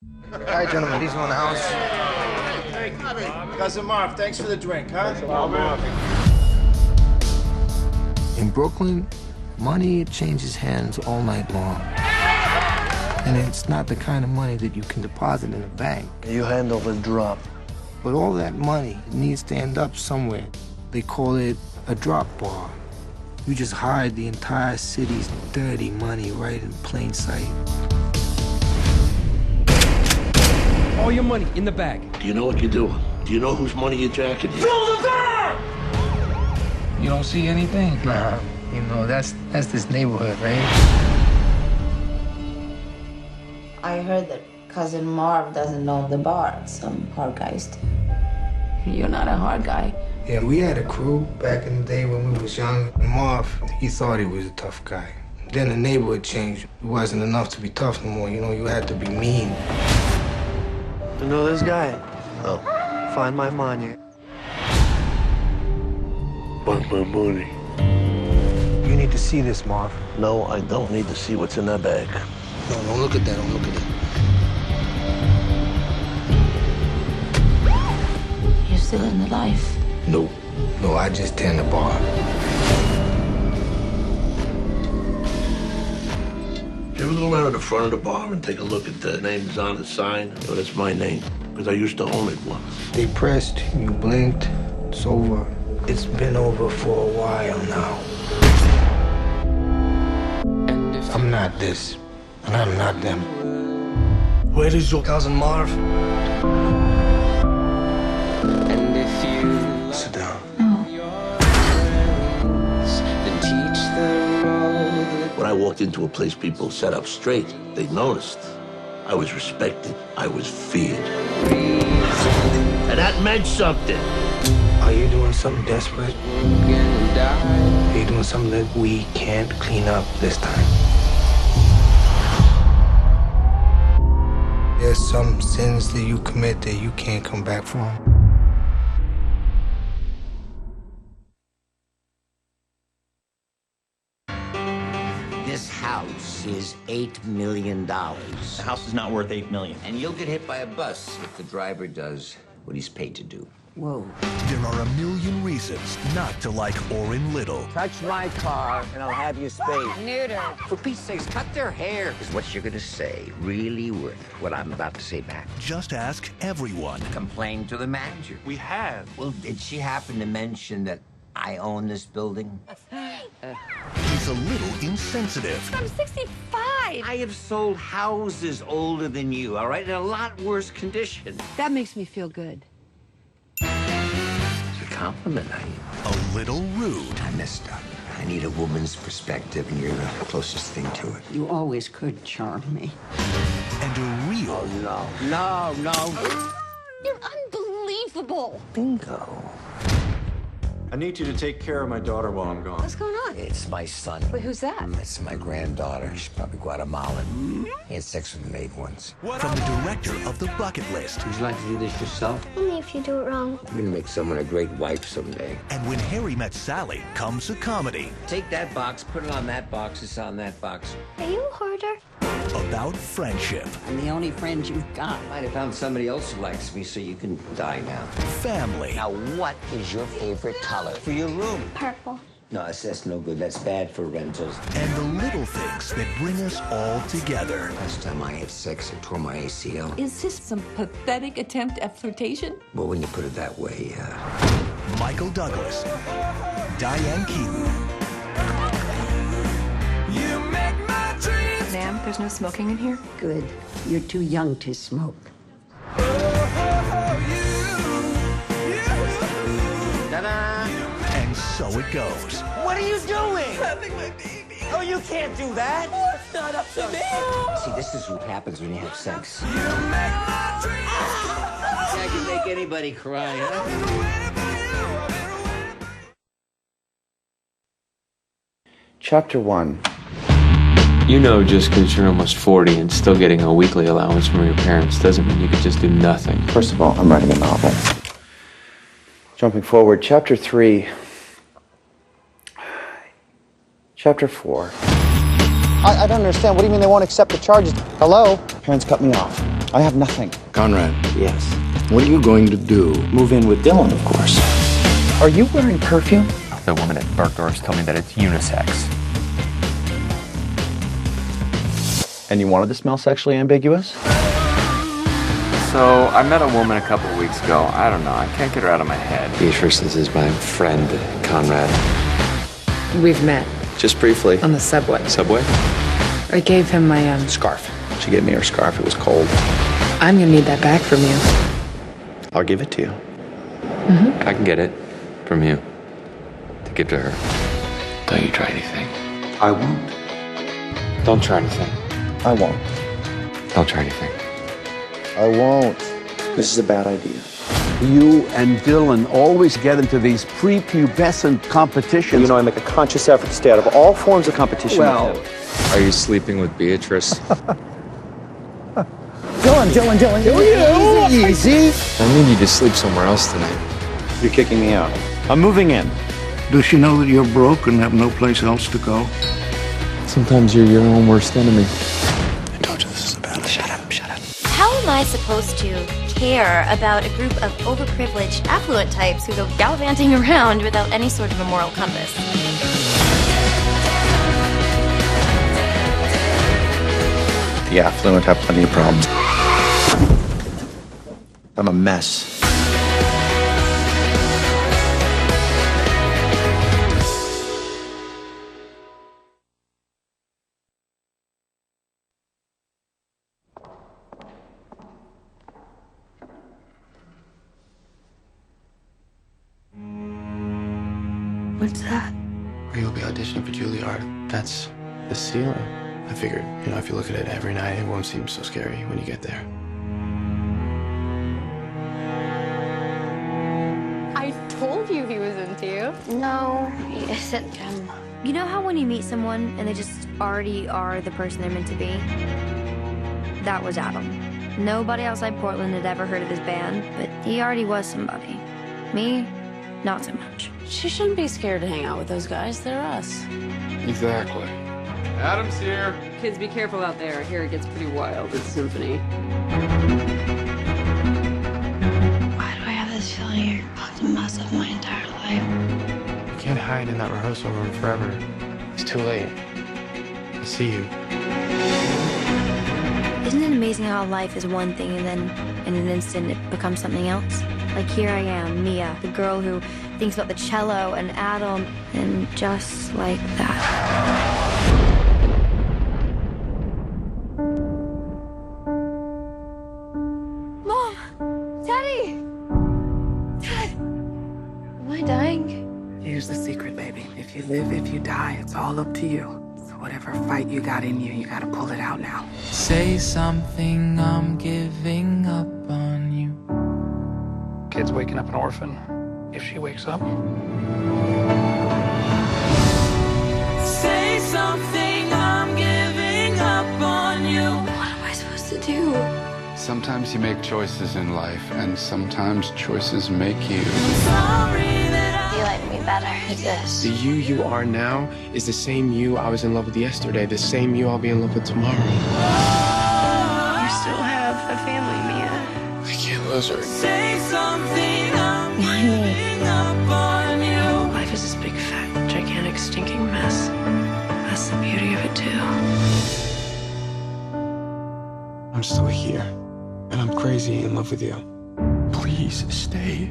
All right, gentlemen, these are in the house. Thank you. Cousin Marv, thanks for the drink, huh? In Brooklyn, money changes hands all night long. And it's not the kind of money that you can deposit in a bank. You handle the drop. But all that money needs to end up somewhere. They call it a drop bar. You just hide the entire city's dirty money right in plain sight. All your money in the bag. Do you know what you're doing? Do you know whose money you're jacking? You don't see anything? Nah, you know, that's this neighborhood, right? I heard that Cousin Marv doesn't know the bar. Some hard guys do. You're not a hard guy. Yeah, we had a crew back in the day when we was young. And Marv, he thought he was a tough guy. Then the neighborhood changed. It wasn't enough to be tough no more, you know, you had to be mean. You know this guy? Oh. Find my money. What's my money? You need to see this, Marv. No, I don't need to see what's in that bag. No, don't look at that, don't look at that. You're still in the life. No, I just tend the bar. You ever go around to the front of the bar and take a look at the names on the sign? Oh, that's my name, because I used to own it once. They pressed, you blinked, it's over. It's been over for a while now. I'm not this, and I'm not them. Where is your Cousin Marv? And if you Sit down. then teach them all. When I walked into a place people sat up straight, they noticed. I was respected. I was feared. And that meant something. Are you doing something desperate? Gonna die. Are you doing something that we can't clean up this time? There's some sins that you commit that you can't come back from. This house is $8 million. The house is not worth $8 million. And you'll get hit by a bus if the driver does what he's paid to do. Whoa. There are a million reasons not to like Orrin Little. Touch my car, and I'll have you spayed. Neutered. For Pete's sakes, cut their hair. Is what you're gonna say really worth what I'm about to say back? Just ask everyone. Complain to the manager. We have. Well, did she happen to mention that I own this building? He's a little insensitive. I'm 65. I have sold houses older than you, all right? In a lot worse condition. That makes me feel good. It's a compliment, A little rude. I messed up. I need a woman's perspective, and you're the closest thing to it. You always could charm me. And a real. No. You're unbelievable. Bingo. I need you to take care of my daughter while I'm gone. What's going on? It's my son. Wait, who's that? It's my granddaughter. She's probably Guatemalan. He had sex with a maid once. From the director of The Bucket List. Would you like to do this yourself? Only if you do it wrong. I'm gonna make someone a great wife someday. And When Harry Met Sally comes a comedy Take that box, put it on that box, it's on that box. Are you a hoarder? about friendship, I'm the only friend you've got. Might have found somebody else who likes me, so you can die now. family, Now, what is your favorite color for your room? Purple. No, that's no good. That's bad for rentals. and the little things that bring us all together. Last time I had sex, I tore my ACL. Is this some pathetic attempt at flirtation? Well, when you put it that way, yeah. Michael Douglas, Diane Keaton, Ma'am, there's no smoking in here? Good. You're too young to smoke. Ta-da! and so it goes. What are you doing? Having my baby. Oh, you can't do that. Oh, it's not up to me. See, this is what happens when you have sex. I can make anybody cry, huh? Chapter 1. You know, just because you're almost 40 and still getting a weekly allowance from your parents doesn't mean you could just do nothing. First of all, I'm writing a novel. Jumping forward, Chapter 3. Chapter 4. I don't understand. What do you mean they won't accept the charges? Hello? Parents cut me off. I have nothing. Conrad, Yes. what are you going to do? Move in with Dylan, of course. Are you wearing perfume? The woman at Bergdorf's told me that it's unisex. And you wanted to smell sexually ambiguous? So, I met a woman a couple weeks ago. I don't know. I can't get her out of my head. Beatrice, this is my friend, Conrad. We've met. Just briefly. On the subway. Subway? I gave him my, scarf. She gave me her scarf. It was cold. I'm gonna need that back from you. I'll give it to you. Mm-hmm. I can get it from you to give to her. Don't you try anything. I won't. Don't try anything. I won't. Don't try anything. I won't. This is a bad idea. You and Dylan always get into these prepubescent competitions. You know, I make a conscious effort to stay out of all forms of competition. Well, Are you sleeping with Beatrice? Dylan. Easy. I need you to sleep somewhere else tonight. You're kicking me out. I'm moving in. Does she know that you're broke and have no place else to go? Sometimes you're your own worst enemy. I told you this is a bad idea. Shut up. How am I supposed to care about a group of overprivileged, affluent types who go gallivanting around without any sort of a moral compass? The affluent have plenty of problems. I'm a mess. What's that? You'll be auditioning for Juilliard. That's the ceiling. I figured, if you look at it every night, it won't seem so scary when you get there. I told you he was into you. No, he isn't. You know how when you meet someone and they just already are the person they're meant to be? That was Adam. Nobody outside Portland had ever heard of his band, but he already was somebody. Me, not so much. She shouldn't be scared to hang out with those guys. They're us. Exactly. Adam's here. Kids, be careful out there. I hear it gets pretty wild at Symphony. Why do I have this feeling you're about to mess up my entire life? You can't hide in that rehearsal room forever. It's too late. I see you. Isn't it amazing how life is one thing and then in an instant it becomes something else? Like here I am, Mia, the girl who thinks about the cello and Adam, and just like that. Mom! Daddy! Dad! Am I dying? Here's the secret, baby. If you live, if you die, it's all up to you. So whatever fight you got in you gotta pull it out now. Say something, I'm giving up on you. Kid's waking up an orphan. If she wakes up. Say something, I'm giving up on you. What am I supposed to do? Sometimes you make choices in life, and sometimes choices make you. Sorry that You like me better as this. The you are now is the same you I was in love with yesterday, the same you I'll be in love with tomorrow. You still have a family, Mia. I can't lose her. Say something, I'm giving up on you. Life is this big, fat, gigantic, stinking mess. That's the beauty of it, too. I'm still here, and I'm crazy in love with you. Please stay.